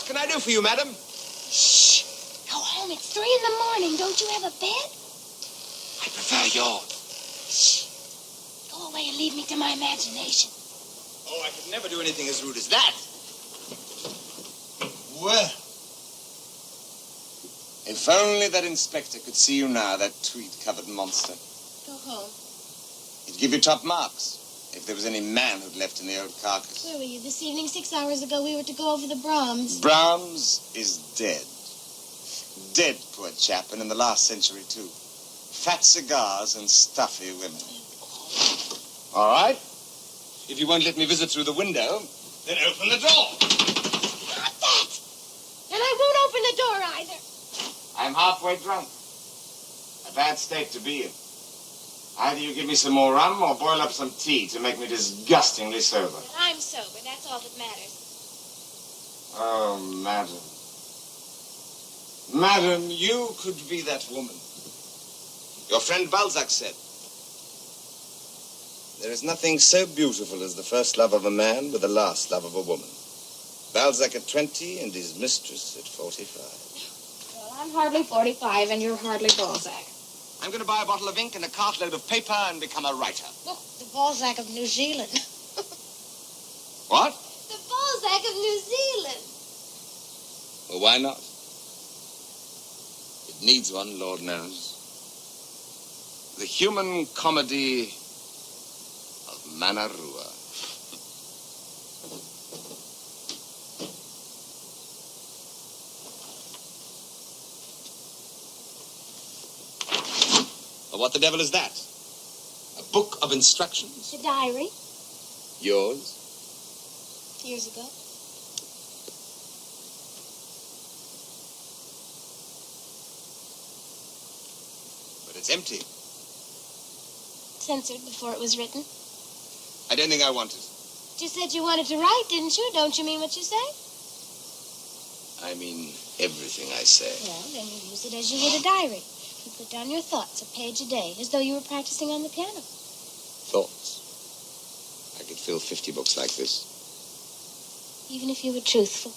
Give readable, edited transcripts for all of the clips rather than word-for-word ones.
can I do for you, madam? Shh. Go home. It's 3 in the morning. Don't you have a bed? I prefer yours. Shh. Go away and leave me to my imagination. Oh, I could never do anything as rude as that. Well, if only that inspector could see you now, that tweed-covered monster. Go home. He'd give you top marks if there was any man who'd left in the old carcass. Where were you this evening? 6 hours ago, we were to go over the Brahms. Brahms is dead. Dead, poor chap, and in the last century, too. Fat cigars and stuffy women. All right. If you won't let me visit through the window, then open the door. Not that! And I won't open the door either. I'm halfway drunk. A bad state to be in. Either you give me some more rum or boil up some tea to make me disgustingly sober. But I'm sober. That's all that matters. Oh, madam. Madam, you could be that woman. Your friend Balzac said, there is nothing so beautiful as the first love of a man with the last love of a woman. Balzac at 20 and his mistress at 45. Well, I'm hardly 45 and you're hardly Balzac. I'm going to buy a bottle of ink and a cartload of paper and become a writer. Look, the Balzac of New Zealand. What? The Balzac of New Zealand. Well, why not? It needs one, Lord knows. The human comedy of Manarua. Well, what the devil is that? A book of instructions? The diary. Yours? Years ago. But it's empty. Censored before it was written. I don't think I want it. You said you wanted to write, didn't you? Don't you mean what you say? I mean everything I say. Well, then you use it as you would a diary. You put down your thoughts, a page a day, as though you were practicing on the piano. Thoughts. I could fill 50 books like this. Even if you were truthful.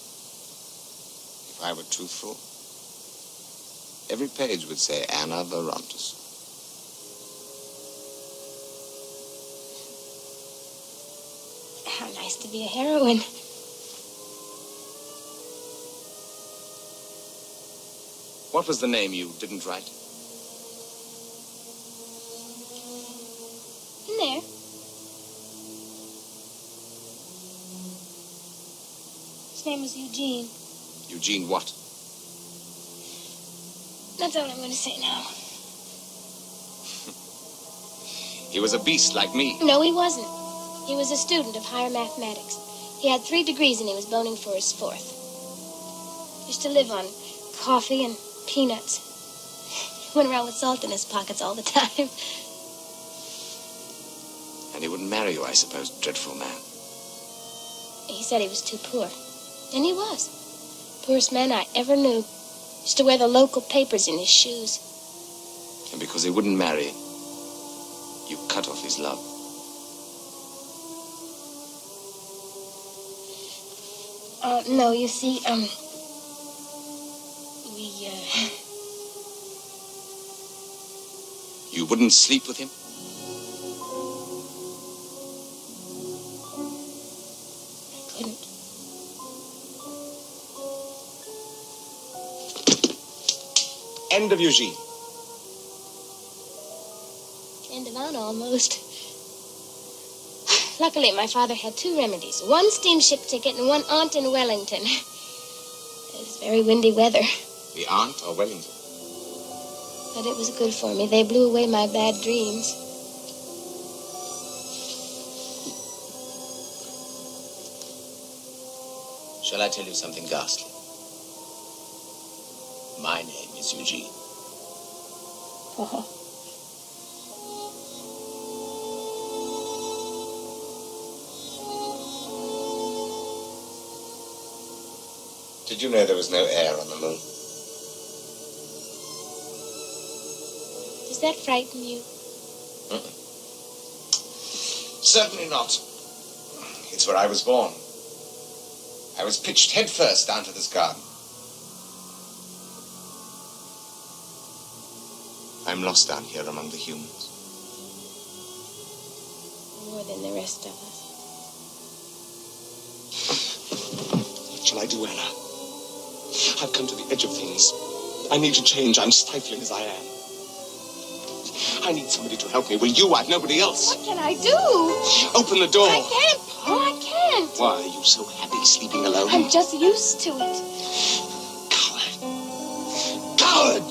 If I were truthful, every page would say Anna Verontis. How nice to be a heroine. What was the name you didn't write? In there. His name was Eugene. Eugene what? That's all I'm going to say now. He was a beast like me. No, he wasn't. He was a student of higher mathematics. He had 3 degrees and he was boning for his 4th. Used to live on coffee and peanuts. Went around with salt in his pockets all the time. And he wouldn't marry you, I suppose, dreadful man. He said he was too poor. And he was. Poorest man I ever knew. Used to wear the local papers in his shoes. And because he wouldn't marry, you cut off his love. No, you see, You wouldn't sleep with him? I couldn't. End of Eugene. End of Anna, almost. Luckily, my father had 2 remedies. 1 steamship ticket and 1 aunt in Wellington. It was very windy weather. The aunt or Wellington? But it was good for me. They blew away my bad dreams. Shall I tell you something ghastly? My name is Eugene. Oh. Did you know there was no air on the moon? Does that frighten you? Certainly not. It's where I was born. I was pitched headfirst down to this garden. I'm lost down here among the humans. More than the rest of us. What shall I do, Anna? I've come to the edge of things. I need to change. I'm stifling as I am. I need somebody to help me. Will you? I've nobody else. What can I do? Open the door. I can't, Paul. I can't. Why are you so happy sleeping alone? I'm just used to it. Coward. Coward!